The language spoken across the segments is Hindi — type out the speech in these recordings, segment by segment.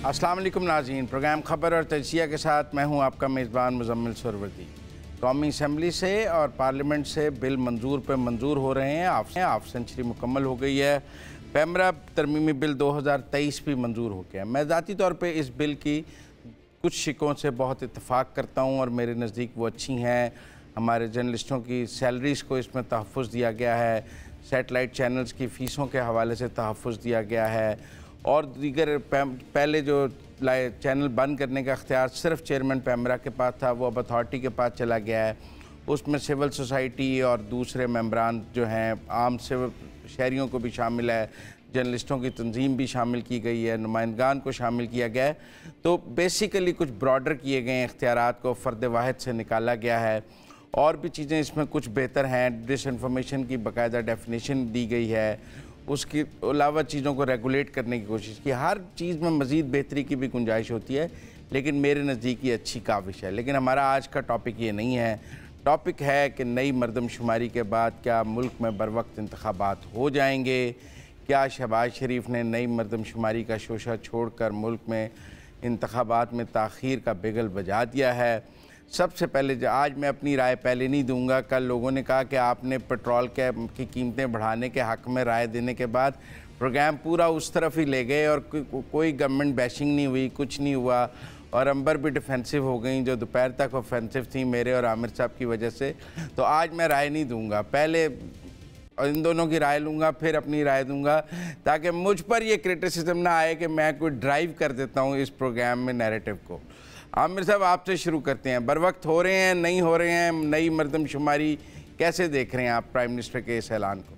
अस्सलाम वालेकुम नाज़रीन, प्रोग्राम ख़बर और तजिया के साथ मैं हूं आपका मेज़बान मुज़म्मिल सरवरदी। कौमी असम्बली से और पार्लियामेंट से बिल मंजूर हो रहे हैं। हाफ सेंचुरी मुकम्मल हो गई है। पैमरा तरमीमी बिल 2023 भी मंजूर हो गया। मैं ज़ाती तौर पर इस बिल की कुछ शिकों से बहुत इत्तफ़ाक़ करता हूँ और मेरे नज़दीक वो अच्छी हैं। हमारे जर्नलिस्टों की सैलरीज़ को इसमें तहफ़्फ़ुज़ दिया गया है, सैटेलाइट चैनल्स की फ़ीसों के हवाले से तहफ़्फ़ुज़ दिया गया है और दीगर पहले जो चैनल बंद करने का अख्तियार सिर्फ चेयरमैन पैमरा के पास था, वो अब अथॉरिटी के पास चला गया है। उसमें सिविल सोसाइटी और दूसरे मेंबरान जो हैं, आम सिविल शहरियों को भी शामिल है, जर्नलिस्टों की तंजीम भी शामिल की गई है, नुमाइंदगान को शामिल किया गया है। तो बेसिकली कुछ ब्रॉडर किए गए इख्तियारात को फ़र्द वाहिद से निकाला गया है। और भी चीज़ें इसमें कुछ बेहतर हैं। डिसइंफॉर्मेशन की बाकायदा डेफिनेशन दी गई है, उसके अलावा चीज़ों को रेगुलेट करने की कोशिश की। हर चीज़ में मज़ीद बेहतरी की भी गुंजाइश होती है, लेकिन मेरे नज़दीक ये अच्छी काविश है। लेकिन हमारा आज का टॉपिक ये नहीं है। टॉपिक है कि नई मरदमशुमारी के बाद क्या मुल्क में बर वक्त इंतखाबात हो जाएंगे? क्या शहबाज शरीफ ने नई मरदमशुमारी का शोशा छोड़कर मुल्क में इंतखाबात में ताख़ीर का बिगल बजा दिया है? सबसे पहले आज मैं अपनी राय पहले नहीं दूंगा। कल लोगों ने कहा कि आपने पेट्रोल की कीमतें बढ़ाने के हक़ में राय देने के बाद प्रोग्राम पूरा उस तरफ ही ले गए और कोई गवर्नमेंट बैशिंग नहीं हुई, कुछ नहीं हुआ और अंबर भी डिफेंसिव हो गई, जो दोपहर तक ऑफेंसिव थी मेरे और आमिर साहब की वजह से। तो आज मैं राय नहीं दूंगा, पहले इन दोनों की राय लूँगा, फिर अपनी राय दूंगा, ताकि मुझ पर यह क्रिटिसिज्म ना आए कि मैं कोई ड्राइव कर देता हूँ इस प्रोग्राम में नैरेटिव को। आमिर साहब, आपसे शुरू करते हैं। बर वक्त हो रहे हैं, नहीं हो रहे हैं? नई मरदमशुमारी कैसे देख रहे हैं आप प्राइम मिनिस्टर के इस ऐलान को?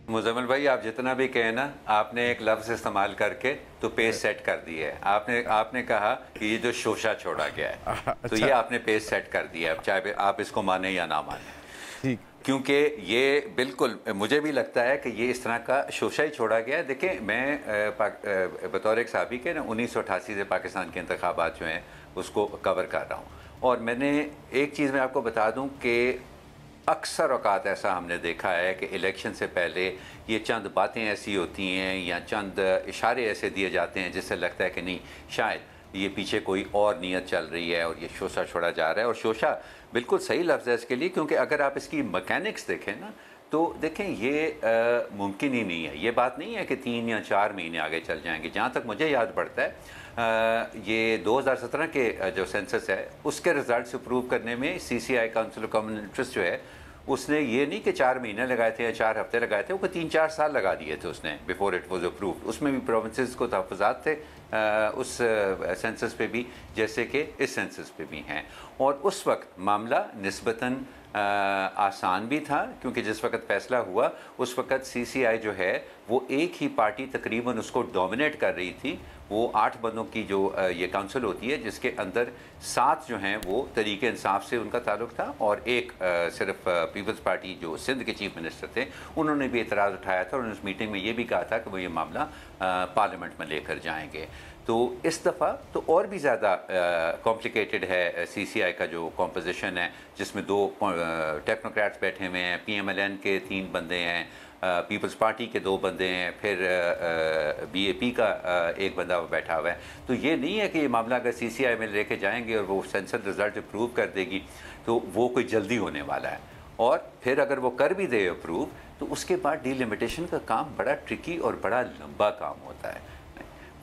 मुज़म्मिल भाई, आप जितना भी कहें ना, आपने एक लफ्ज़ इस्तेमाल करके तो पेस सेट कर दी है। आपने कहा कि ये जो शोशा छोड़ा गया है, अच्छा। तो ये आपने पेस सेट कर दिया है, चाहे आप इसको माने या ना माने। ठीक, क्योंकि ये बिल्कुल मुझे भी लगता है कि ये इस तरह का शोशा ही छोड़ा गया है। देखिए, मैं बतौर एक साहबी के ना 1988 से पाकिस्तान के इंतखाबात जो हैं उसको कवर कर रहा हूँ, और मैंने एक चीज़ मैं आपको बता दूँ कि अक्सर औकात ऐसा हमने देखा है कि इलेक्शन से पहले ये चंद बातें ऐसी होती हैं या चंद इशारे ऐसे दिए जाते हैं जिससे लगता है कि नहीं, शायद ये पीछे कोई और नीयत चल रही है और ये शोशा छोड़ा जा रहा है। और शोशा बिल्कुल सही लफ्ज़ है इसके लिए, क्योंकि अगर आप इसकी मैकेनिक्स देखें ना, तो देखें ये मुमकिन ही नहीं है। ये बात नहीं है कि 3 या 4 महीने आगे चल जाएंगे। जहाँ तक मुझे याद पड़ता है, ये 2017 के जो सेंसस है उसके रिजल्ट अप्रूव करने में CCI council of common interest जो है, उसने ये नहीं कि 4 महीने लगाए थे या 4 हफ्ते लगाए थे, वो 3-4 साल लगा दिए थे उसने बिफोर इट वाज अप्रूव्ड। उसमें भी प्रोविंसेस को तहफ़्फ़ुज़ात थे उस सेंसस पे भी, जैसे कि इस सेंसस पे भी हैं। और उस वक्त मामला निस्बतन आसान भी था, क्योंकि जिस वक्त फ़ैसला हुआ उस वक्त CCI जो है वो एक ही पार्टी तकरीबन उसको डोमिनेट कर रही थी। वो 8 बंदों की जो ये काउंसिल होती है, जिसके अंदर 7 जो हैं वो तरीके इंसाफ से उनका ताल्लुक़ था, और एक सिर्फ पीपल्स पार्टी जो सिंध के चीफ मिनिस्टर थे, उन्होंने भी एतराज़ उठाया था और उस मीटिंग में ये भी कहा था कि वो ये मामला पार्लियामेंट में लेकर जाएंगे। तो इस दफ़ा तो और भी ज़्यादा कॉम्प्लिकेटेड है CCI का जो कॉम्पोजिशन है, जिसमें 2 टेक्नोक्रेट्स बैठे हुए हैं, PMLN के 3 बंदे हैं, पीपल्स पार्टी के 2 बंदे हैं, फिर BAP का एक बंदा बैठा हुआ है। तो ये नहीं है कि ये मामला अगर CCI में लेके जाएंगे और वो सेंसर रिजल्ट अप्रूव कर देगी तो वो कोई जल्दी होने वाला है। और फिर अगर वो कर भी दे अप्रूव, तो उसके बाद डिलिमिटेशन का काम बड़ा ट्रिकी और बड़ा लंबा काम होता है,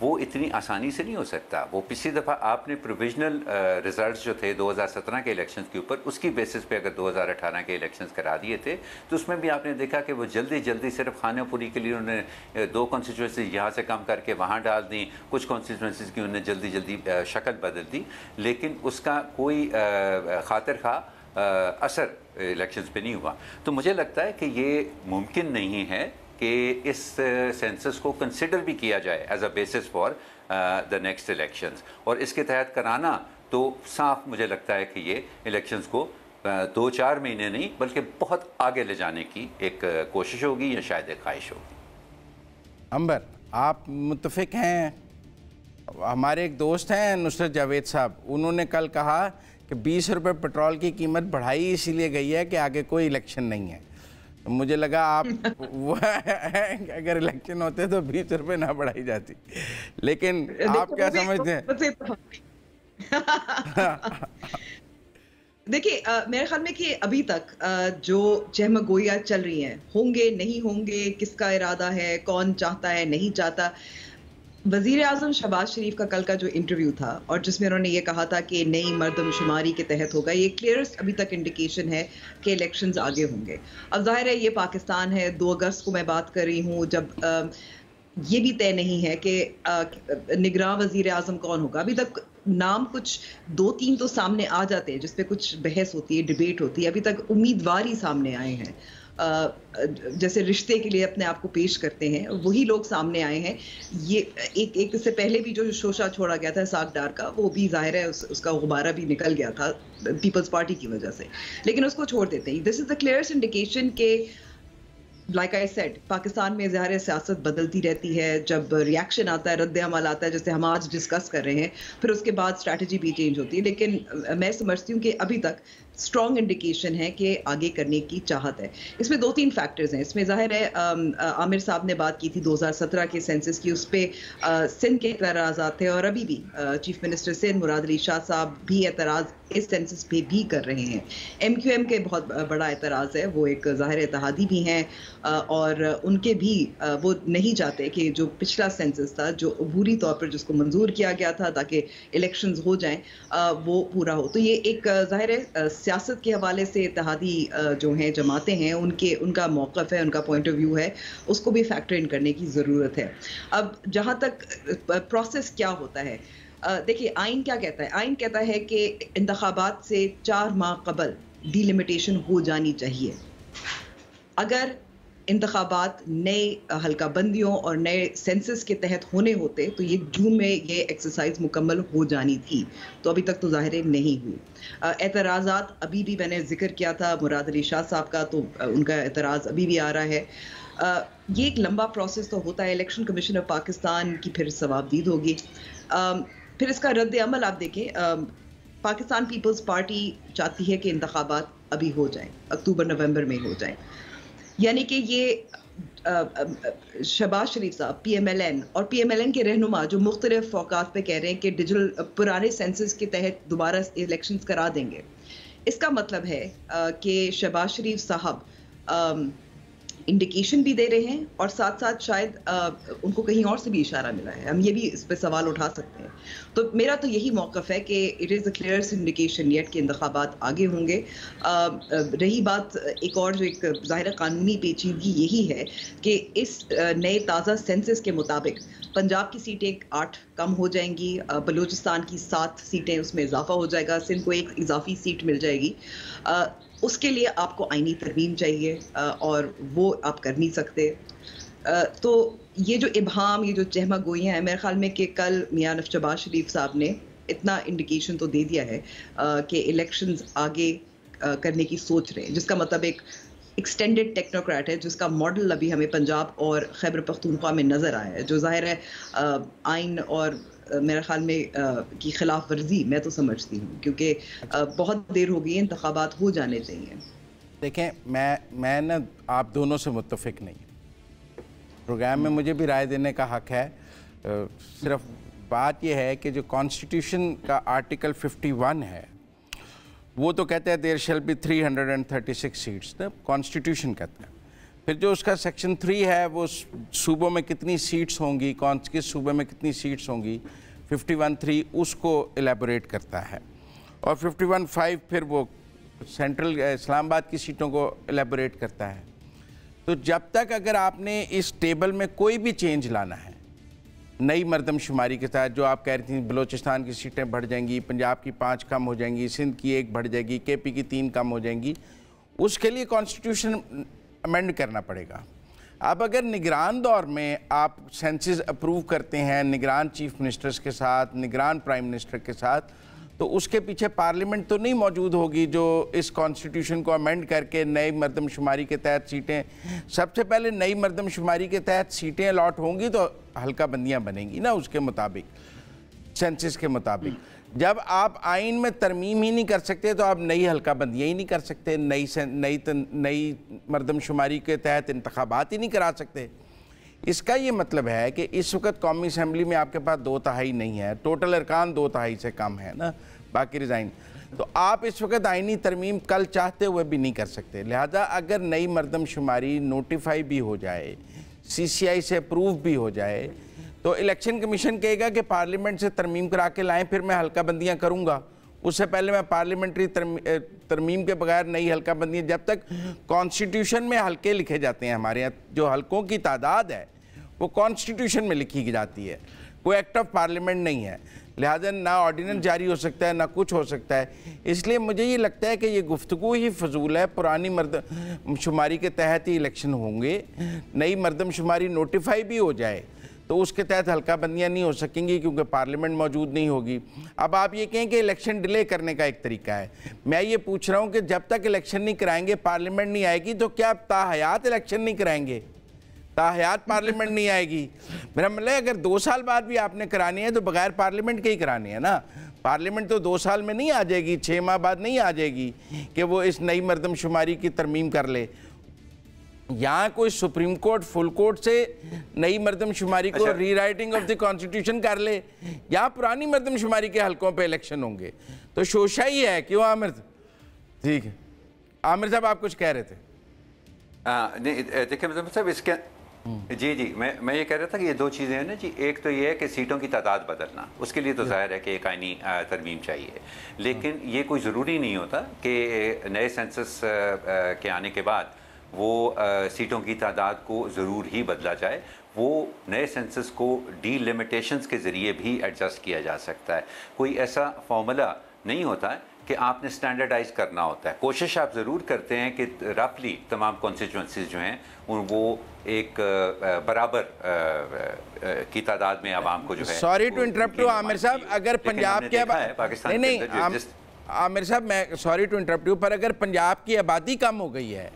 वो इतनी आसानी से नहीं हो सकता। वो पिछली दफ़ा आपने प्रोविजनल रिजल्ट्स जो थे 2017 के इलेक्शंस के ऊपर, उसकी बेसिस पे अगर 2018 के इलेक्शंस करा दिए थे, तो उसमें भी आपने देखा कि वो जल्दी जल्दी सिर्फ खानेपुरी के लिए उन्होंने 2 कॉन्स्टिट्यूंसीज यहाँ से कम करके वहाँ डाल दी, कुछ कॉन्स्टिट्यूंसीज की उन्होंने जल्दी जल्दी शक्ल बदल दी, लेकिन उसका कोई खातिर खा असर इलेक्शंस पे नहीं हुआ। तो मुझे लगता है कि ये मुमकिन नहीं है कि इस सेंसस को कंसिडर भी किया जाए as a basis for the next elections, और इसके तहत कराना तो साफ मुझे लगता है कि ये इलेक्शंस को 2-4 महीने नहीं बल्कि बहुत आगे ले जाने की एक कोशिश होगी या शायद एक ख्वाहिश होगी। अंबर, आप मुत्तफिक हैं? हमारे एक दोस्त हैं नुसरत जावेद साहब, उन्होंने कल कहा कि 20 रुपये पेट्रोल की कीमत बढ़ाई इसीलिए गई है कि आगे कोई इलेक्शन नहीं है। मुझे लगा आप वो अगर इलेक्शन होते तो 20 रुपये ना बढ़ाई जाती, लेकिन आप क्या समझते हैं? देखिए, मेरे ख्याल में कि अभी तक जो चहमगोइयाँ चल रही हैं, होंगे नहीं होंगे, किसका इरादा है, कौन चाहता है नहीं चाहता, वज़ीर आज़म शहबाज शरीफ का कल का जो इंटरव्यू था और जिसमें उन्होंने ये कहा था कि नई मर्दमशुमारी के तहत होगा, ये क्लियरेस्ट अभी तक इंडिकेशन है कि इलेक्शंस आगे होंगे। अब जाहिर है ये पाकिस्तान है, 2 अगस्त को मैं बात कर रही हूँ, जब ये भी तय नहीं है कि निगरान वज़ीर आज़म कौन होगा। अभी तक नाम कुछ 2-3 तो सामने आ जाते हैं जिस पे कुछ बहस होती है, डिबेट होती है। अभी तक उम्मीदवार ही सामने आए हैं, जैसे रिश्ते के लिए अपने आप को पेश करते हैं, वही लोग सामने आए हैं। ये एक इससे पहले भी जो शोशा छोड़ा गया था साग डार का, वो भी जाहिर है उसका गुब्बारा भी निकल गया था पीपल्स पार्टी की वजह से, लेकिन उसको छोड़ देते हैं। This is the clearest indication के लाइक आई सेड, पाकिस्तान में ज़ाहिर सियासत बदलती रहती है, जब रिएक्शन आता है, रद्द अमल आता है, जैसे हम आज डिस्कस कर रहे हैं, फिर उसके बाद स्ट्रैटेजी भी चेंज होती है। लेकिन मैं समझती हूँ कि अभी तक स्ट्रॉन्ग इंडिकेशन है कि आगे करने की चाहत है। इसमें 2-3 फैक्टर्स हैं। इसमें ज़ाहिर है आमिर साहब ने बात की थी 2017 के सेंसस की, उस पर सिंध के एतराज़ात थे और अभी भी चीफ मिनिस्टर सिंध मुराद अली शाह साहब भी एतराज़ इस सेंसस पे भी कर रहे हैं। MQM के बहुत बड़ा एतराज़ है, वो एक ज़ाहिर इत्तेहादी भी हैं और उनके भी वो नहीं चाहते कि जो पिछला सेंसस था, जो अबूरी तौर पर जिसको मंजूर किया गया था ताकि इलेक्शंस हो जाएं, वो पूरा हो। तो ये एक ज़ाहिर है सियासत के हवाले से इत्तेहादी जो हैं जमातें हैं, उनका मौक़िफ़ है, उनका पॉइंट ऑफ व्यू है, उसको भी फैक्टर इन करने की ज़रूरत है। अब जहाँ तक प्रोसेस क्या होता है, देखिए आइन क्या कहता है? आइन कहता है कि इंतखाबात से 4 माह कबल डिलिमिटेशन हो जानी चाहिए। अगर इंतखाबात नए हल्का बंदियों और नए सेंसस के तहत होने होते तो ये जून में ये एक्सरसाइज मुकम्मल हो जानी थी, तो अभी तक तो ज़ाहिर नहीं हुई। एतराज़ात अभी भी मैंने जिक्र किया था मुराद अली शाह साहब का, तो उनका एतराज़ अभी भी आ रहा है। ये एक लंबा प्रोसेस तो होता है। इलेक्शन कमीशन ऑफ पाकिस्तान की फिर सवाबदीद होगी, फिर इसका रद्द अमल आप देखें। पाकिस्तान पीपल्स पार्टी चाहती है कि इंतखाबात अभी हो जाएं, अक्टूबर-नवंबर में हो जाएं, यानी कि ये शहबाज शरीफ साहब PMLN और PMLN के रहनुमा जो मुख्तलिफ औकात पे कह रहे हैं कि डिजिटल पुराने सेंसस के तहत दोबारा इलेक्शंस करा देंगे। इसका मतलब है कि शहबाज शरीफ साहब इंडिकेशन भी दे रहे हैं और साथ साथ शायद उनको कहीं और से भी इशारा मिला है। हम ये भी इस पर सवाल उठा सकते हैं। तो मेरा तो यही मौक़िफ़ है कि it is a clear indication yet के इंतखाबात आगे होंगे। रही बात एक और जो एक ज़ाहिर कानूनी पेचीदगी यही है कि इस नए ताज़ा सेंसस के मुताबिक पंजाब की सीटें 8 कम हो जाएंगी, बलूचिस्तान की 7 सीटें उसमें इजाफा हो जाएगा, सिंध को 1 इजाफी सीट मिल जाएगी। उसके लिए आपको आईनी तरमीम चाहिए और वो आप कर नहीं सकते। तो ये जो इबहाम, ये जो चहमा गोइयाँ हैं, मेरे ख्याल में कि कल मियां शहबाज शरीफ साहब ने इतना इंडिकेशन तो दे दिया है कि इलेक्शंस आगे करने की सोच रहे हैं, जिसका मतलब एक एक्सटेंडेड टेक्नोक्रेट है, जिसका मॉडल अभी हमें पंजाब और खैबर पख्तूनख्वा में नज़र आया है, जो ज़ाहिर है आइन और मेरे ख्याल में की खिलाफ वर्जी मैं तो समझती हूँ, क्योंकि बहुत देर हो गई है, इंतखाबात हो जाने चाहिए। देखें, मैं ना आप दोनों से मुत्तफिक नहीं, प्रोग्राम में मुझे भी राय देने का हक है। सिर्फ बात यह है कि जो कॉन्स्टिट्यूशन का आर्टिकल 51 है वो तो कहते हैं देयर शैल बी 336 सीट्स, ना कॉन्स्टिट्यूशन कहता है। फिर जो उसका सेक्शन 3 है वो सूबों में कितनी सीट्स होंगी, किस सूबे में कितनी सीट्स होंगी, 51(3) उसको एलेबोरेट करता है, और 51(5) फिर वो सेंट्रल इस्लामाबाद की सीटों को एलेबोरेट करता है। तो जब तक अगर आपने इस टेबल में कोई भी चेंज लाना है, नई मरदमशुमारी के साथ, जो आप कह रही थी बलूचिस्तान की सीटें बढ़ जाएंगी, पंजाब की 5 कम हो जाएंगी, सिंध की 1 बढ़ जाएगी, KP की 3 कम हो जाएंगी, उसके लिए कॉन्स्टिट्यूशन अमेंड करना पड़ेगा। अब अगर निगरान दौर में आप सेंसस अप्रूव करते हैं निगरान चीफ मिनिस्टर्स के साथ, निगरान प्राइम मिनिस्टर के साथ, तो उसके पीछे पार्लियामेंट तो नहीं मौजूद होगी जो इस कॉन्स्टिट्यूशन को अमेंड करके नई मरदमशुमारी के तहत सीटें, सबसे पहले नई मरदमशुमारी के तहत सीटें अलॉट होंगी तो हल्का बंदियाँ बनेंगी ना उसके मुताबिक, सेंसस के मुताबिक। जब आप आइन में तरमीम ही नहीं कर सकते तो आप नई हल्काबंदियाँ ही नहीं कर सकते, नई मरदमशुमारी के तहत इंतखाबात ही नहीं करा सकते। इसका ये मतलब है कि इस वक्त कौमी असम्बली में आपके पास 2/3 नहीं है, टोटल अरकान 2/3 से कम है ना, बाकी रिज़ाइन। तो आप इस वक्त आइनी तरमीम कल चाहते हुए भी नहीं कर सकते। लिहाजा अगर नई मरदमशुमारी नोटिफाई भी हो जाए, CCI से अप्रूव भी हो जाए, तो इलेक्शन कमीशन कहेगा कि पार्लियामेंट से तरमीम करा के लाएं, फिर मैं हल्काबंदियाँ करूँगा। उससे पहले मैं पार्लियामेंट्री तरमीम के बगैर नई हल्काबंदियाँ, जब तक कॉन्स्टिट्यूशन में हल्के लिखे जाते हैं, हमारे यहाँ जो हल्कों की तादाद है वो कॉन्स्टिट्यूशन में लिखी जाती है, कोई एक्ट ऑफ पार्लियामेंट नहीं है। लिहाजा ना ऑर्डिनेंस जारी हो सकता है ना कुछ हो सकता है। इसलिए मुझे ये लगता है कि ये गुफ्तगू ही फजूल है। पुरानी मरदमशुमारी के तहत ही इलेक्शन होंगे, नई मरदमशुमारी नोटिफाई भी हो जाए तो उसके तहत हल्काबंदियाँ नहीं हो सकेंगी क्योंकि पार्लियामेंट मौजूद नहीं होगी। अब आप ये कहें कि इलेक्शन डिले करने का एक तरीका है, मैं ये पूछ रहा हूँ कि जब तक इलेक्शन नहीं कराएंगे, पार्लियामेंट नहीं आएगी, तो क्या ताहयात इलेक्शन नहीं कराएंगे? ताहयात पार्लियामेंट नहीं आएगी। मेरा मतलब है अगर 2 साल बाद भी आपने करानी है तो बगैर पार्लियामेंट के ही करानी है ना। पार्लियामेंट तो 2 साल में नहीं आ जाएगी, 6 माह बाद नहीं आ जाएगी कि वो इस नई मरदमशुमारी की तरमीम कर ले। यहाँ कोई सुप्रीम कोर्ट फुल कोर्ट से नई मरदमशुमारी को रीराइटिंग ऑफ द कॉन्स्टिट्यूशन कर ले, या पुरानी मरदमशुमारी के हलकों पे इलेक्शन होंगे, तो शोशा ही है। क्यों आमिर? ठीक है, आमिर साहब आप कुछ कह रहे थे। नहीं देखिए मतलब साहब इसके जी मैं ये कह रहा था कि ये 2 चीज़ें हैं ना जी। एक तो ये है कि सीटों की तादाद बदलना, उसके लिए तो जाहिर है कि एक आइनी तरमीम चाहिए, लेकिन ये कोई ज़रूरी नहीं होता कि नए सेंसस के आने के बाद वो सीटों की तादाद को ज़रूर ही बदला जाए। वो नए सेंसस को डीलिमिटेशंस के ज़रिए भी एडजस्ट किया जा सकता है। कोई ऐसा फार्मूला नहीं होता है कि आपने स्टैंडर्डाइज करना होता है। कोशिश आप ज़रूर करते हैं कि रफली तमाम कॉन्स्टिट्यूंसीज जो हैं वो एक बराबर की तादाद में आवाम को जो है। Sorry to interrupt you Aamir साहब, अगर पंजाब के पाकिस्तान नहीं आमिर साहब मैं सॉरी टू इंटरप्ट यू, पर अगर पंजाब की आबादी कम हो गई है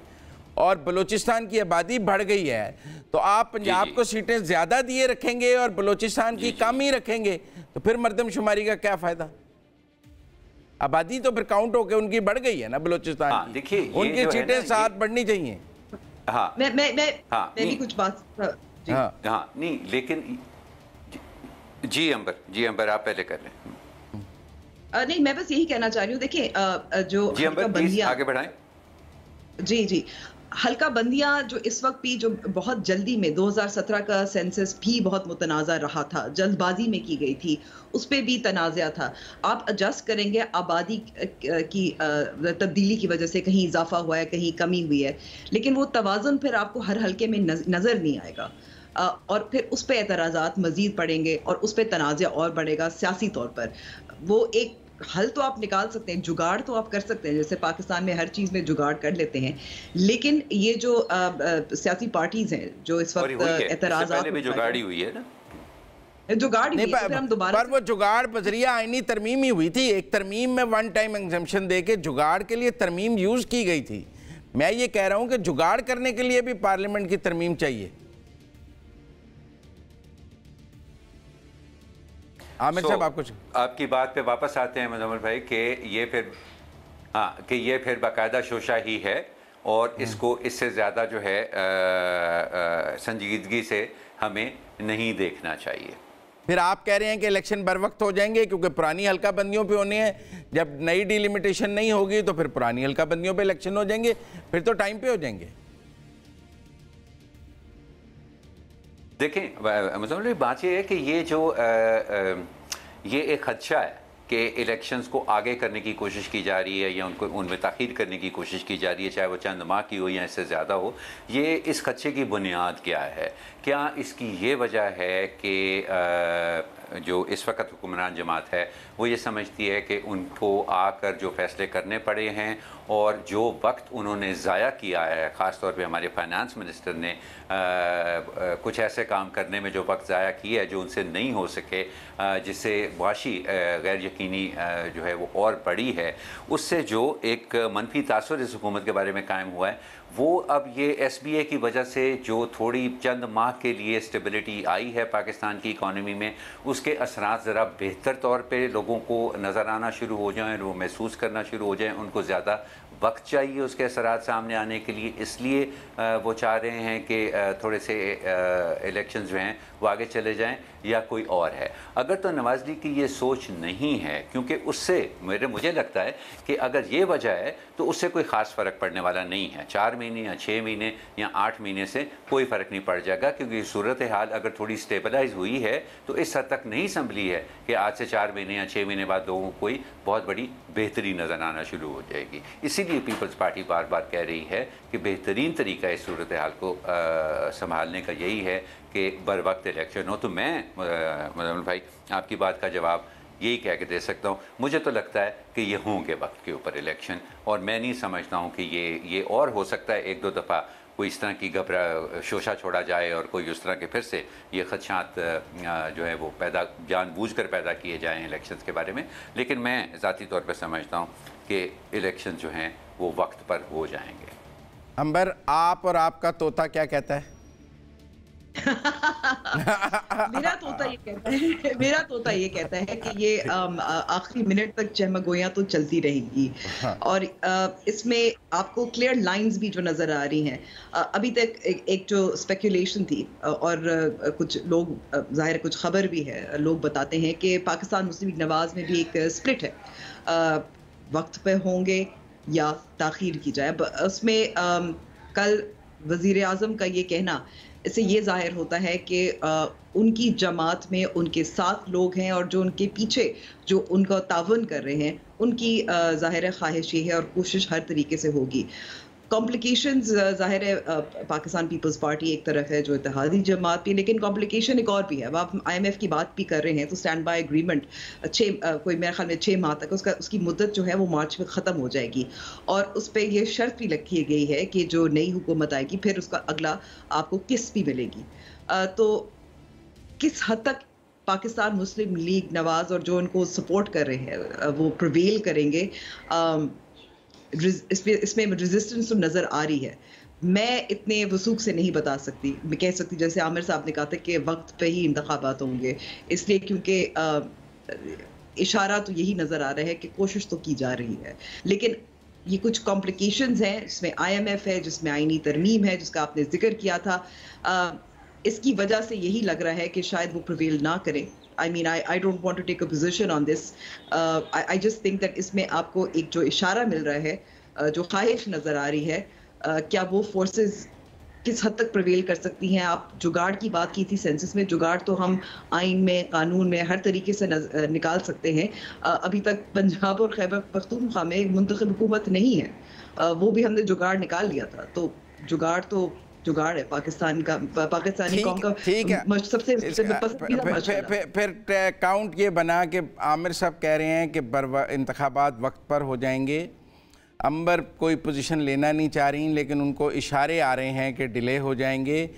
और बलूचिस्तान की आबादी बढ़ गई है तो आप पंजाब को सीटें ज़्यादा दिए रखेंगे और बलूचिस्तान की कम ही रखेंगे, तो फिर मरदमशुमारी का क्या फ़ायदा? आबादी तो फिर काउंट होकर उनकी बढ़ गई है ना बलूचिस्तान की। देखिए उनकी सीटें साथ बढ़नी चाहिए। हाँ मैं भी कुछ बात हाँ नहीं, लेकिन जी अंबर आप पहले कर लें। नहीं, मैं बस यही कहना चाह रही हूँ। देखिए जो जी अंबर प्लीज आगे बढ़ाएं। जी हल्का बंदियां जो इस वक्त भी जो बहुत जल्दी में 2017 का सेंसस भी बहुत मुतनाज़ा रहा था, जल्दबाजी में की गई थी, उस पर भी तनाज़ा था। आप एडजस्ट करेंगे, आबादी की तब्दीली की वजह से कहीं इजाफा हुआ है, कहीं कमी हुई है, लेकिन वो तवाज़ुन फिर आपको हर हल्के में नज़र नहीं आएगा और फिर उस पर एतराज़ात मज़ीद पड़ेंगे और उस पर तनाज़ा और बढ़ेगा सियासी तौर पर। वो एक हल तो आप निकाल सकते हैं, जुगाड़ तो आप कर सकते हैं, जैसे पाकिस्तान में हर चीज़ में जुगाड़ कर लेते हैं, लेकिन ये जो सियासी पार्टीज हैं जो इस वक्त एतराज़ात भी जुगाड़ी हुई है ना, जुगाड़ नहीं पर हम दोबारा वो जुगाड़ बजरिया आईनी तरमीम ही हुई थी। एक तरमीम में 1 टाइम एग्जम्पशन दे के जुगाड़ के लिए तरमीम यूज़ की गई थी। मैं ये कह रहा हूँ कि जुगाड़ करने के लिए भी पार्लियामेंट की तरमीम चाहिए। आमिर साहब आप कुछ आपकी बात पे वापस आते हैं मुजम्मिल भाई कि ये फिर बाकायदा शोशा ही है और इसको इससे ज़्यादा जो है संजीदगी से हमें नहीं देखना चाहिए। फिर आप कह रहे हैं कि इलेक्शन बर वक्त हो जाएंगे क्योंकि पुरानी हल्का बंदियों पे होने हैं, जब नई डिलिमिटेशन नहीं होगी तो फिर पुरानी हल्का बंदियों पे इलेक्शन हो जाएंगे, फिर तो टाइम पे हो जाएंगे। देखें मुझे बात यह है कि ये एक खदशा है कि इलेक्शंस को आगे करने की कोशिश की जा रही है या उनमें ताख़ीर करने की कोशिश की जा रही है, चाहे वो चंद माह की हो या इससे ज़्यादा हो। ये इस खदशे की बुनियाद क्या है? क्या इसकी ये वजह है कि जो इस वक्त हुक्मरान जमात है वो ये समझती है कि उनको आकर जो फ़ैसले करने पड़े हैं और जो वक्त उन्होंने ज़ाया किया है, ख़ास तौर पे हमारे फाइनेंस मिनिस्टर ने कुछ ऐसे काम करने में जो वक्त ज़ाया किया है जो उनसे नहीं हो सके, जिससे वाशी गैर यकीनी जो है वो और बड़ी है, उससे जो एक मनफी तासुर इस हुकूमत के बारे में कायम हुआ है, वो अब ये SBA की वजह से जो थोड़ी चंद माह के लिए स्टेबिलिटी आई है पाकिस्तान की इकॉनमी में, उसके असरात ज़रा बेहतर तौर पे लोगों को नज़र आना शुरू हो जाएं, वो महसूस करना शुरू हो जाएं, उनको ज़्यादा वक्त चाहिए उसके असरात सामने आने के लिए, इसलिए वो चाह रहे हैं कि थोड़े से इलेक्शंस जो हैं वो आगे चले जाएं, या कोई और है? अगर तो नवाज़ लीग की ये सोच नहीं है, क्योंकि उससे मुझे लगता है कि अगर ये वजह है तो उससे कोई ख़ास फ़र्क पड़ने वाला नहीं है। 4 महीने या 6 महीने या 8 महीने से कोई फ़र्क नहीं पड़ जाएगा, क्योंकि सूरत हाल अगर थोड़ी स्टेबलाइज हुई है तो इस हद तक नहीं संभली है कि आज से 4 महीने या 6 महीने बाद लोगों को कोई बहुत बड़ी बेहतरी नज़र आना शुरू हो जाएगी। इसीलिए पीपल्स पार्टी बार बार कह रही है कि बेहतरीन तरीका इस सूरत हाल को संभालने का यही है कि बर वक्त इलेक्शन हो। तो मैं मुजम्मिल भाई आपकी बात का जवाब यही कह के दे सकता हूँ, मुझे तो लगता है कि ये होंगे वक्त के ऊपर इलेक्शन, और मैं नहीं समझता हूँ कि ये और हो सकता है 1-2 दफ़ा कोई इस तरह की शोशा छोड़ा जाए और कोई उस तरह के फिर से ये खदशात जो है वो जानबूझकर पैदा किए जाएँ इलेक्शंस के बारे में। लेकिन मैं ज़ाती तौर पर समझता हूँ कि इलेक्शन जो हैं वो वक्त पर हो जाएंगे। अंबर, आप और आपका तोता क्या कहता है? मेरा तोता ये कहता है कि ये आखिरी मिनट तक चहमगोइयां तो चलती रहेंगी। हाँ। और इसमें आपको क्लियर लाइंस भी जो नजर आ रही हैं। अभी तक एक जो स्पेकुलेशन थी और कुछ लोग जाहिर कुछ खबर भी है, लोग बताते हैं कि पाकिस्तान मुस्लिम लीग नवाज में भी एक स्प्लिट है, वक्त पे होंगे या ताखीर की जाए। उसमें कल वजीर आजम का ये कहना, इससे ये जाहिर होता है कि उनकी जमात में उनके साथ लोग हैं और जो उनके पीछे जो उनका तावन कर रहे हैं, उनकी जाहिर ख्वाहिश ये है और कोशिश हर तरीके से होगी। कॉम्प्लिकेशंस जाहिर है पाकिस्तान पीपल्स पार्टी एक तरफ है जो इत्तेहादी जमात भी, लेकिन कॉम्प्लिकेशन एक और भी है। अब आप IMF की बात भी कर रहे हैं तो स्टैंड बाय एग्रीमेंट कोई मेरे ख्याल में 6 माह तक उसकी मुद्दत जो है वो मार्च में ख़त्म हो जाएगी, और उस पर यह शर्त भी रखी गई है कि जो नई हुकूमत आएगी फिर उसका अगला आपको किस्त भी मिलेगी। तो किस हद तक पाकिस्तान मुस्लिम लीग नवाज और जो उनको सपोर्ट कर रहे हैं वो प्रिवेल करेंगे, इसमें रेजिस्टेंस तो नज़र आ रही है। मैं इतने वसूख से नहीं बता सकती, मैं कह सकती जैसे आमिर साहब ने कहा था कि वक्त पे ही इंतखाबात होंगे, इसलिए क्योंकि इशारा तो यही नज़र आ रहा है कि कोशिश तो की जा रही है। लेकिन ये कुछ कॉम्प्लिकेशंस हैं, जिसमें IMF है, जिसमें आईनी तरमीम है जिसका आपने जिक्र किया था। इसकी वजह से यही लग रहा है कि शायद वो प्रिवेल ना करें। I mean, I don't want to take a position on this. I just think that इसमें आपको एक जो इशारा मिल रहा है, जो ख्वाहिश नज़र आ रही है, क्या वो फोर्सेस किस हद तक प्रिवेल कर सकती हैं। आप जुगाड़ की बात की थी सेंसस में, जुगाड़ तो हम आइन में, कानून में हर तरीके से निकाल सकते हैं। अभी तक पंजाब और खैबर पख्तूनख्वा में मुंतखब हुकूमत नहीं है, वो भी हमने जुगाड़ निकाल लिया था। तो जुगाड़ है पाकिस्तानी कौम का। ठीक है, सबसे पसंदीदा। फिर काउंट ये बना कि आमिर साहब कह रहे हैं कि इंतखाबात वक्त पर हो जाएंगे। अंबर कोई पोजीशन लेना नहीं चाह रही, लेकिन उनको इशारे आ रहे हैं कि डिले हो जाएंगे,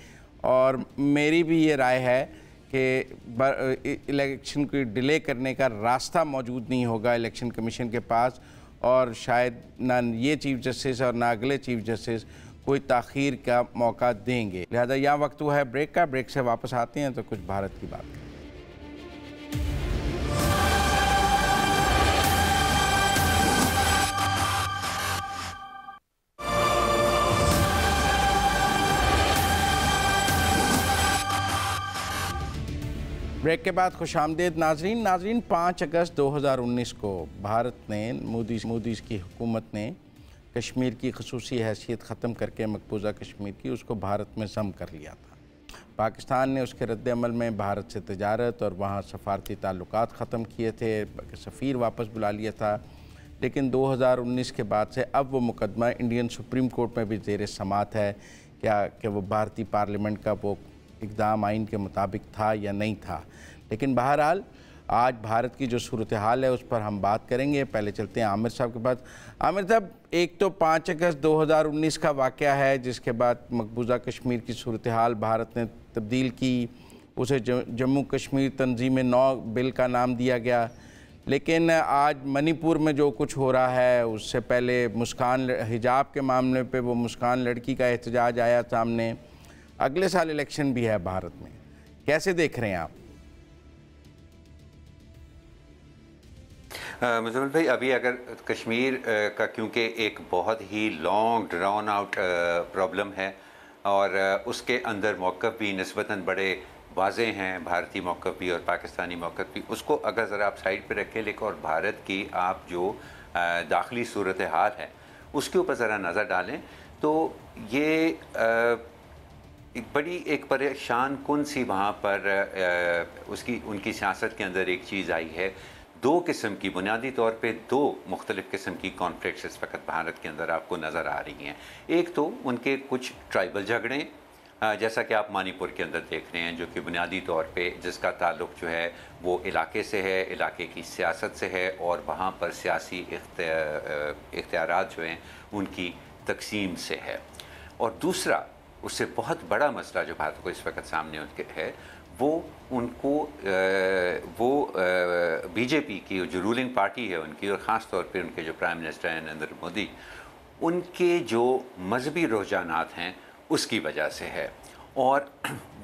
और मेरी भी ये राय है कि इलेक्शन को डिले करने का रास्ता मौजूद नहीं होगा इलेक्शन कमीशन के पास, और शायद ना ये चीफ जस्टिस और ना अगले चीफ जस्टिस कोई ताख़ीर का मौका देंगे। लिहाजा यहाँ वक्त हुआ है ब्रेक का। ब्रेक से वापस आते हैं तो कुछ भारत की बात करें। ब्रेक के बाद खुशामदीद नाजरीन 5 अगस्त 2019 को भारत ने मोदी की हुकूमत ने कश्मीर की खसूसी हैसियत ख़त्म करके मकबूजा कश्मीर की उसको भारत में ज़म कर लिया था। पाकिस्तान ने उसके रद्द-ए-अमल में भारत से तिजारत और वहाँ सफारती ताल्लुकात ख़त्म किए थे, सफ़ीर वापस बुला लिया था। लेकिन 2019 के बाद से अब वो मुकदमा इंडियन सुप्रीम कोर्ट में भी ज़ेर समात है क्या कि वो भारतीय पार्लियामेंट का वो इक़दाम आइन के मुताबिक था या नहीं था। लेकिन बहरहाल आज भारत की जो सूरत हाल है उस पर हम बात करेंगे। पहले चलते हैं आमिर साहब के पास। आमिर साहब, एक तो 5 अगस्त 2019 का वाक़या है जिसके बाद मकबूजा कश्मीर की सूरत हाल भारत ने तब्दील की, उसे जम्मू कश्मीर तंजीम-ए-नौ बिल का नाम दिया गया। लेकिन आज मणिपुर में जो कुछ हो रहा है, उससे पहले मुस्कान हिजाब के मामले पे वो मुस्कान लड़की का एहतजाज आया सामने। अगले साल इलेक्शन भी है भारत में, कैसे देख रहे हैं आप? मुज़म्मिल भाई, अभी अगर कश्मीर का क्योंकि एक बहुत ही लॉन्ग ड्राउन आउट प्रॉब्लम है और उसके अंदर मौक़िफ़ भी निस्बतन बड़े वाज़े हैं, भारतीय मौक़िफ़ भी और पाकिस्तानी मौक़िफ़ भी, उसको अगर ज़रा आप साइड पे रखें, लेकिन और भारत की आप जो दाखिली सूरत हाल है उसके ऊपर ज़रा नज़र डालें तो ये एक परेशान कुन सी वहाँ पर उसकी उनकी सियासत के अंदर एक चीज़ आई है। दो किस्म की, बुनियादी तौर पे दो मुख्तलिफ़ किस्म की कॉन्फ्लिक्ट्स इस वक्त भारत के अंदर आपको नज़र आ रही हैं। एक तो उनके कुछ ट्राइबल झगड़े, जैसा कि आप मणिपुर के अंदर देख रहे हैं, जो कि बुनियादी तौर पे जिसका ताल्लुक़ जो है वो इलाके से है, इलाके की सियासत से है और वहाँ पर सियासी इख्तियारात जो हैं उनकी तकसीम से है। और दूसरा उससे बहुत बड़ा मसला जो भारत को इस वक्त सामने उनके है वो उनको बीजेपी की जो रूलिंग पार्टी है उनकी, और ख़ास तौर पे उनके जो प्राइम मिनिस्टर हैं नरेंद्र मोदी, उनके जो मजहबी रुझानात हैं उसकी वजह से है। और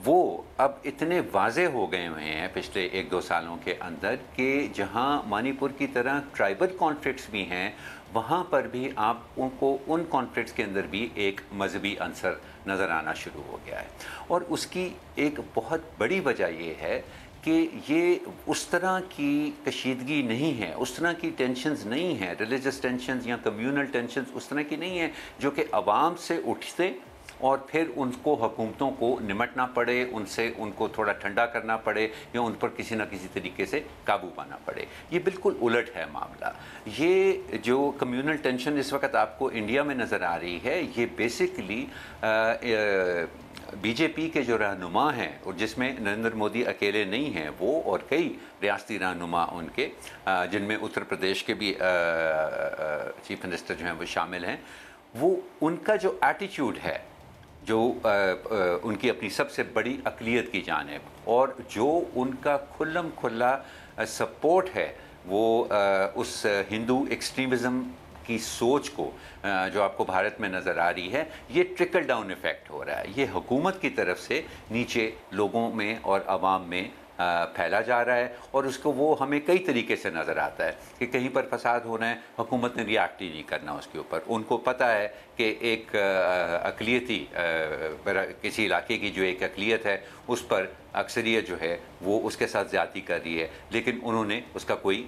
वो अब इतने वाज़े हो गए हुए हैं पिछले 1-2 सालों के अंदर कि जहां मणिपुर की तरह ट्राइबल कॉन्फ्लिक्ट्स भी हैं, वहाँ पर भी आप उनको उन कॉन्फ्लिक्ट्स के अंदर भी एक मजहबी अंसर नज़र आना शुरू हो गया है। और उसकी एक बहुत बड़ी वजह ये है कि ये उस तरह की कशीदगी नहीं है, उस तरह की टेंशन्स नहीं हैं, रिलीजियस टेंशन्स या कम्यूनल टेंशन्स उस तरह की नहीं है जो कि अवाम से उठते और फिर उनको हुकूमतों को निमटना पड़े, उनसे उनको थोड़ा ठंडा करना पड़े या उन पर किसी न किसी तरीके से काबू पाना पड़े। ये बिल्कुल उलट है मामला। ये जो कम्यूनल टेंशन इस वक्त आपको इंडिया में नज़र आ रही है, ये बेसिकली बीजेपी के जो रहनुमा हैं और जिसमें नरेंद्र मोदी अकेले नहीं हैं, वो और कई रियासती रहनुमा उनके, जिनमें उत्तर प्रदेश के भी चीफ मिनिस्टर जो हैं वो शामिल हैं, वो उनका जो एटीट्यूड है, जो उनकी अपनी सबसे बड़ी अक़लियत की जानिब और जो उनका खुल्लम खुल्ला सपोर्ट है वो उस हिंदू एक्सट्रीमिज़म की सोच को जो आपको भारत में नज़र आ रही है, ये ट्रिकल डाउन इफ़ेक्ट हो रहा है। ये हुकूमत की तरफ से नीचे लोगों में और आवाम में फैला जा रहा है और उसको वो हमें कई तरीके से नज़र आता है कि कहीं पर फसाद होना है, हुकूमत ने रिएक्ट ही नहीं करना उसके ऊपर। उनको पता है कि एक अक़लियती किसी इलाके की जो एक अक़लियत है उस पर अक्सरियत जो है वो उसके साथ ज़्यादती कर रही है, लेकिन उन्होंने उसका कोई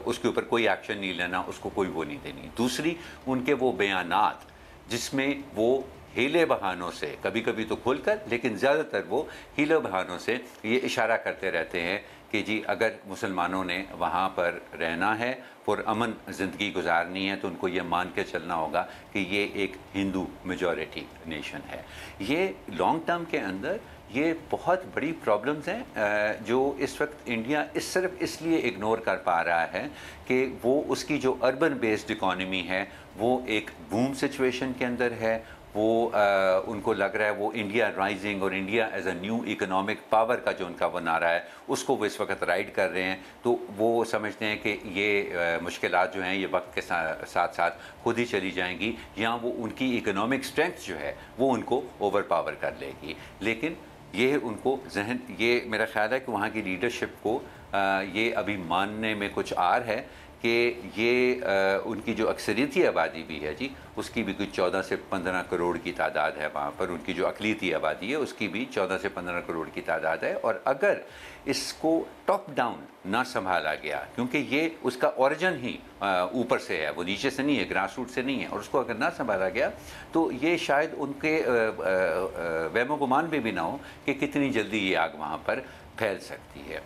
उसके ऊपर कोई एक्शन नहीं लेना, उसको कोई वो नहीं देनी। दूसरी, उनके वो बयानात जिसमें वो हीले बहानों से, कभी कभी तो खुलकर, लेकिन ज़्यादातर वो हीले बहानों से ये इशारा करते रहते हैं कि जी अगर मुसलमानों ने वहाँ पर रहना है, पुरअमन ज़िंदगी गुजारनी है, तो उनको ये मान के चलना होगा कि ये एक हिंदू मेजॉरिटी नेशन है। ये लॉन्ग टर्म के अंदर ये बहुत बड़ी प्रॉब्लम्स हैं जो इस वक्त इंडिया सिर्फ इसलिए इग्नोर कर पा रहा है कि वो उसकी जो अर्बन बेस्ड इकॉनमी है वो एक बूम सिचुएशन के अंदर है। वो उनको लग रहा है वो इंडिया राइजिंग और India as a new economic power का जो उनका वो नारा है उसको वो इस वक्त राइड कर रहे हैं। तो वो समझते हैं कि ये मुश्किलात जो हैं ये वक्त के साथ साथ खुद ही चली जाएंगी, या वो उनकी इकोनॉमिक स्ट्रेंथ जो है वो उनको ओवर पावर कर लेगी। लेकिन ये उनको जहन, ये मेरा ख्याल है कि वहाँ की लीडरशिप को ये अभी मानने में कुछ आर है कि ये उनकी जो अक्सरियती आबादी भी है जी, उसकी भी कुछ 14 से 15 करोड़ की तादाद है वहाँ पर। उनकी जो अक़लियती आबादी है उसकी भी 14 से 15 करोड़ की तादाद है। और अगर इसको टॉप डाउन ना संभाला गया, क्योंकि ये उसका ओरिजिन ही ऊपर से है, वो नीचे से नहीं है, ग्रास रूट से नहीं है, और उसको अगर ना संभाला गया तो ये शायद उनके वहमो गुमान में भी ना हो कि कितनी जल्दी ये आग वहाँ पर फैल सकती है।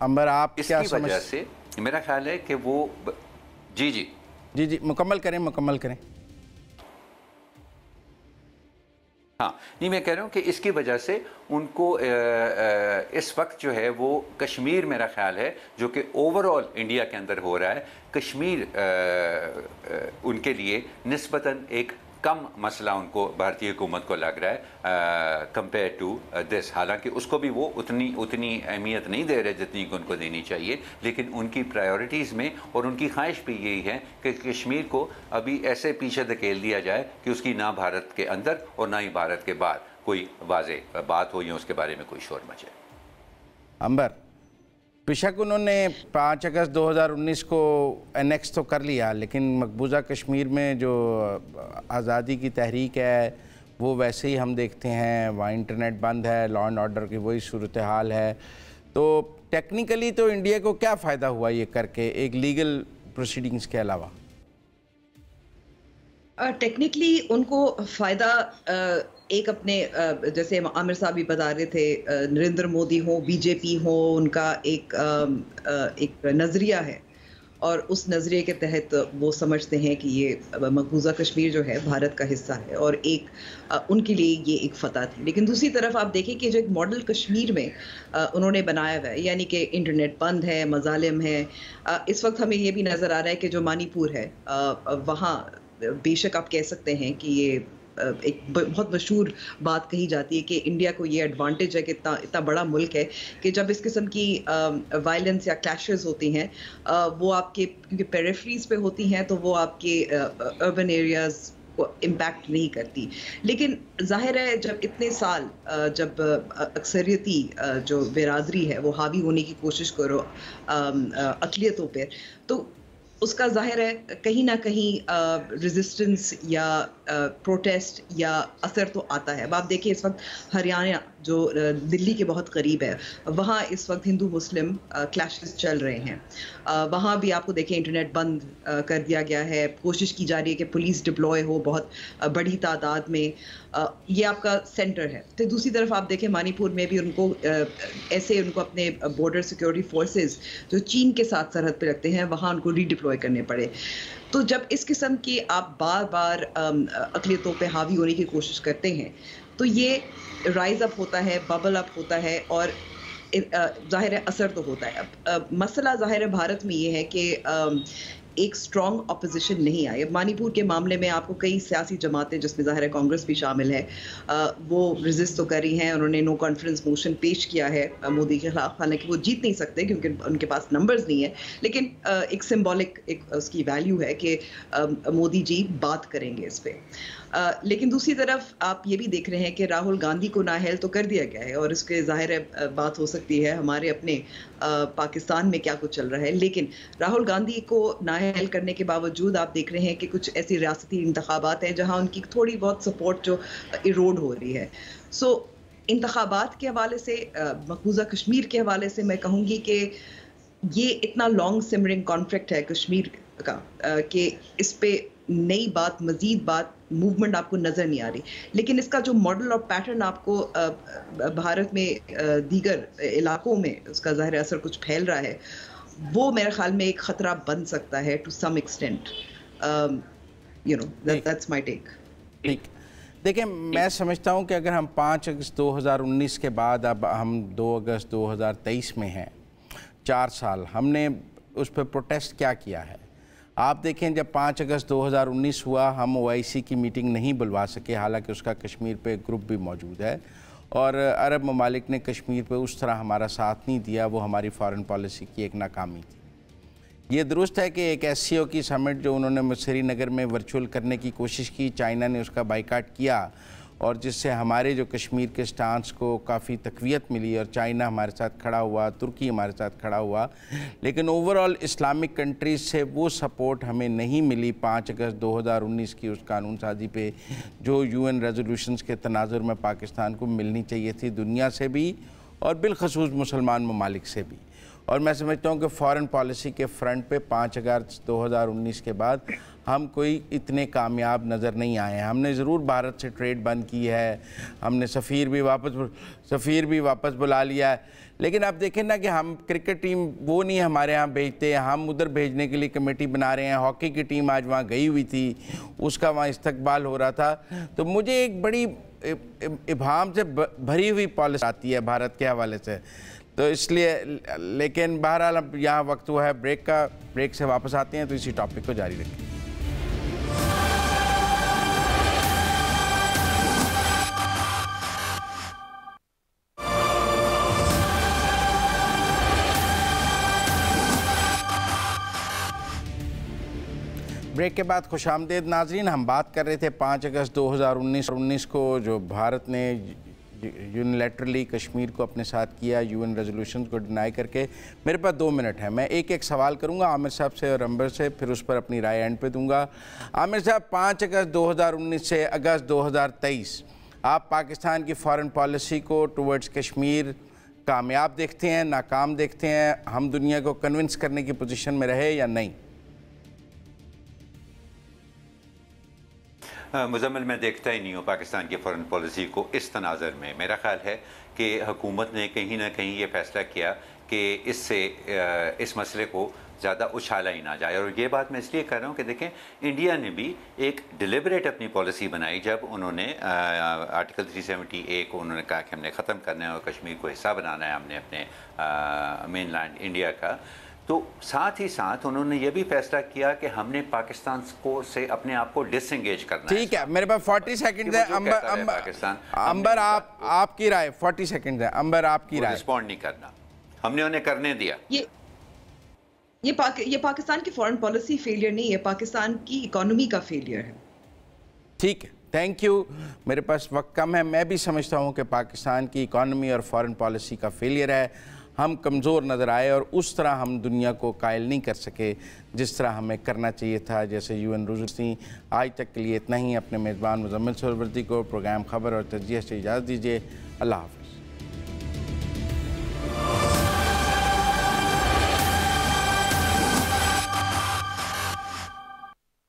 अंबर आप क्या इसकी वजह से मेरा ख्याल है कि वो जी मुकम्मल करें। हाँ, नहीं, मैं कह रहा हूँ कि इसकी वजह से उनको इस वक्त जो है वो कश्मीर, मेरा ख्याल है जो कि ओवरऑल इंडिया के अंदर हो रहा है, कश्मीर उनके लिए निस्बतन एक कम मसला उनको भारतीय हुकूमत को लग रहा है कंपेयर टू दिस। हालांकि उसको भी वो उतनी अहमियत नहीं दे रहे जितनी कि उनको देनी चाहिए, लेकिन उनकी प्रायोरिटीज़ में और उनकी ख्वाहिश भी यही है कि कश्मीर को अभी ऐसे पीछे धकेल दिया जाए कि उसकी ना भारत के अंदर और ना ही भारत के बाहर कोई वाज़ेह बात हो या उसके बारे में कोई शोर मचे। अंबर, बेशक उन्होंने 5 अगस्त 2019 को एनेक्स तो कर लिया, लेकिन मकबूजा कश्मीर में जो आज़ादी की तहरीक है वो वैसे ही हम देखते हैं, वहाँ इंटरनेट बंद है, लॉ एंड ऑर्डर की वही सूरत हाल है। तो टेक्निकली तो इंडिया को क्या फ़ायदा हुआ ये करके, एक लीगल प्रोसीडिंग्स के अलावा? टेक्निकली उनको फ़ायदा एक अपने जैसे आमिर साहब भी बता रहे थे, नरेंद्र मोदी हो, बीजेपी हो, उनका एक नज़रिया है और उस नज़रिए के तहत वो समझते हैं कि ये मकबूजा कश्मीर जो है भारत का हिस्सा है और एक उनके लिए ये एक फ़तह थी। लेकिन दूसरी तरफ आप देखें कि जो एक मॉडल कश्मीर में उन्होंने बनाया हुआ है, यानी कि इंटरनेट बंद है, मज़ालिम है। इस वक्त हमें ये भी नज़र आ रहा है कि जो मणिपुर है वहाँ बेशक आप कह सकते हैं कि ये एक बहुत मशहूर बात कही जाती है कि इंडिया को ये एडवांटेज है कि इतना बड़ा मुल्क है कि जब इस किस्म की वायलेंस या क्लैशेस होती हैं वो आपके क्योंकि पेरिफेरीज पे होती हैं तो वो आपके अर्बन एरियाज को इम्पैक्ट नहीं करती। लेकिन जाहिर है जब इतने साल जब अक्सरियती जो बिरादरी है वो हावी होने की कोशिश करो अक़लियतों पर, तो उसका जाहिर है कहीं ना कहीं रेजिस्टेंस या प्रोटेस्ट या असर तो आता है। अब आप देखिए इस वक्त हरियाणा जो दिल्ली के बहुत करीब है, वहाँ इस वक्त हिंदू मुस्लिम क्लैशेस चल रहे हैं। वहाँ भी आपको देखिए इंटरनेट बंद कर दिया गया है, कोशिश की जा रही है कि पुलिस डिप्लॉय हो बहुत बड़ी तादाद में। ये आपका सेंटर है। तो दूसरी तरफ आप देखें मणिपुर में भी उनको उनको अपने बॉर्डर सिक्योरिटी फोर्सेस जो चीन के साथ सरहद पे रखते हैं वहाँ उनको रीडिप्लॉय करने पड़े। तो जब इस किस्म की आप बार बार अक़लियतों पे हावी होने की कोशिश करते हैं तो ये राइज अप होता है, बबल अप होता है और जाहिर है असर तो होता है। अब मसला जाहिर है भारत में ये है कि एक स्ट्रॉन्ग अपोजिशन नहीं आई। मणिपुर के मामले में आपको कई सियासी जमातें जिसमें ज़ाहिर है कांग्रेस भी शामिल है वो रेजिस्ट तो कर रही हैं। उन्होंने नो कॉन्फिडेंस मोशन पेश किया है मोदी के खिलाफ, हालांकि वो जीत नहीं सकते क्योंकि उनके पास नंबर्स नहीं है, लेकिन एक सिंबॉलिक एक उसकी वैल्यू है कि मोदी जी बात करेंगे इस पर। लेकिन दूसरी तरफ आप ये भी देख रहे हैं कि राहुल गांधी को नाअहल तो कर दिया गया है और इसके ज़ाहिर है बात हो सकती है हमारे अपने पाकिस्तान में क्या कुछ चल रहा है, लेकिन राहुल गांधी को नाअहल करने के बावजूद आप देख रहे हैं कि कुछ ऐसी रियासती इंतखाबात हैं जहां उनकी थोड़ी बहुत सपोर्ट जो इरोड हो रही है। सो इंतखाबात के हवाले से मकबूजा कश्मीर के हवाले से मैं कहूँगी कि ये इतना लॉन्ग सिमरिंग कॉन्फ्लिक्ट है कश्मीर का कि इस पे नई बात, मजीद बात, मूवमेंट आपको नजर नहीं आ रही। लेकिन इसका जो मॉडल और पैटर्न आपको भारत में दीगर इलाकों में उसका ज़ाहिर असर कुछ फैल रहा है, वो मेरे ख्याल में एक खतरा बन सकता है to some extent. That's my take. ठीक, देखिए मैं समझता हूँ कि अगर हम 5 अगस्त 2019 के बाद अब हम 2 अगस्त 2023 में हैं, 4 साल हमने उस पर प्रोटेस्ट क्या किया है। आप देखें जब 5 अगस्त 2019 हुआ हम OIC की मीटिंग नहीं बुलवा सके, हालांकि उसका कश्मीर पे ग्रुप भी मौजूद है और अरब ममालिक ने कश्मीर पे उस तरह हमारा साथ नहीं दिया, वो हमारी फॉरेन पॉलिसी की एक नाकामी थी। ये दुरुस्त है कि एक SCO की समिट जो उन्होंने श्रीनगर में वर्चुअल करने की कोशिश की, चाइना ने उसका बाइकाट किया और जिससे हमारे जो कश्मीर के स्टांस को काफ़ी तक़वियत मिली और चाइना हमारे साथ खड़ा हुआ, तुर्की हमारे साथ खड़ा हुआ, लेकिन ओवरऑल इस्लामिक कंट्रीज़ से वो सपोर्ट हमें नहीं मिली 5 अगस्त 2019 की उस कानून साजी पे जो UN रेजोल्यूशंस के तनाजुर में पाकिस्तान को मिलनी चाहिए थी, दुनिया से भी और बिलखसूस मुसलमान ममालिक से भी। और मैं समझता हूँ कि फ़ॉरेन पॉलिसी के फ्रंट पे 5 अगस्त 2019 के बाद हम कोई इतने कामयाब नज़र नहीं आए हैं। हमने ज़रूर भारत से ट्रेड बंद की है, हमने सफ़ीर भी वापस बुला लिया है, लेकिन आप देखें ना कि हम क्रिकेट टीम वो नहीं हमारे यहाँ भेजते, हम उधर भेजने के लिए कमेटी बना रहे हैं। हॉकी की टीम आज वहाँ गई हुई थी, उसका वहाँ इस्तकबाल हो रहा था। तो मुझे एक बड़ी इबाहम से भरी हुई पॉलिसी आती है भारत के हवाले से, तो इसलिए, लेकिन बहरहाल अब यहाँ वक्त हुआ है ब्रेक का, ब्रेक से वापस आते हैं तो इसी टॉपिक को जारी रखें। ब्रेक के बाद खुशामदीद नाजरीन। हम बात कर रहे थे 5 अगस्त 2019 को जो भारत ने यूनिलैटरली कश्मीर को अपने साथ किया, यूएन रेजोल्यूशन को डिनाई करके। मेरे पास 2 मिनट है, मैं एक एक सवाल करूंगा आमिर साहब से और अंबर से, फिर उस पर अपनी राय एंड पे दूंगा। आमिर साहब, 5 अगस्त 2019 से अगस्त 2023 आप पाकिस्तान की फॉरेन पॉलिसी को टुवर्ड्स कश्मीर कामयाब देखते हैं, नाकाम देखते हैं? हम दुनिया को कन्विंस करने की पोजीशन में रहे या नहीं? मुजम्मिल, मैं देखता ही नहीं हूँ पाकिस्तान की फ़ॉरेन पॉलिसी को इस तनाज़र में। मेरा ख़्याल है कि हुकूमत ने कहीं ना कहीं ये फ़ैसला किया कि इससे इस मसले को ज़्यादा उछाला ही ना जाए। और ये बात मैं इसलिए कर रहा हूँ कि देखें, इंडिया ने भी एक डिलिबरेट अपनी पॉलिसी बनाई जब उन्होंने आर्टिकल 370A को उन्होंने कहा कि हमने ख़त्म करना है और कश्मीर को हिस्सा बनाना है हमने अपने मेन लैंड इंडिया का। तो साथ ही साथ उन्होंने ये भी फैसला किया कि हमने पाकिस्तान को से अपने आप को डिसएंगेज करना है। ठीक है, मेरे पास 40 सेकंड है। अंबर आपकी राय, 40 सेकंड है। अंबर आपकी राय। रिस्पॉन्ड नहीं करना, हमने उन्हें करने दिया। ये पाकिस्तान की फॉरेन पॉलिसी फेलियर नहीं है, पाकिस्तान की इकोनॉमी का फेलियर है। ठीक है, थैंक यू। मेरे पास वक्त कम है। मैं भी समझता हूँ कि पाकिस्तान की इकोनॉमी और फॉरेन पॉलिसी का फेलियर है। हम कमज़ोर नज़र आए और उस तरह हम दुनिया को कायल नहीं कर सके जिस तरह हमें करना चाहिए था, जैसे यूएन रेज़ोल्यूशन। आज तक के लिए इतना ही। अपने मेज़बान मुज़म्मिल सरवरदी को प्रोग्राम खबर और तज्ज़िया से इजाज़त दीजिए। अल्लाह हाफ़िज़।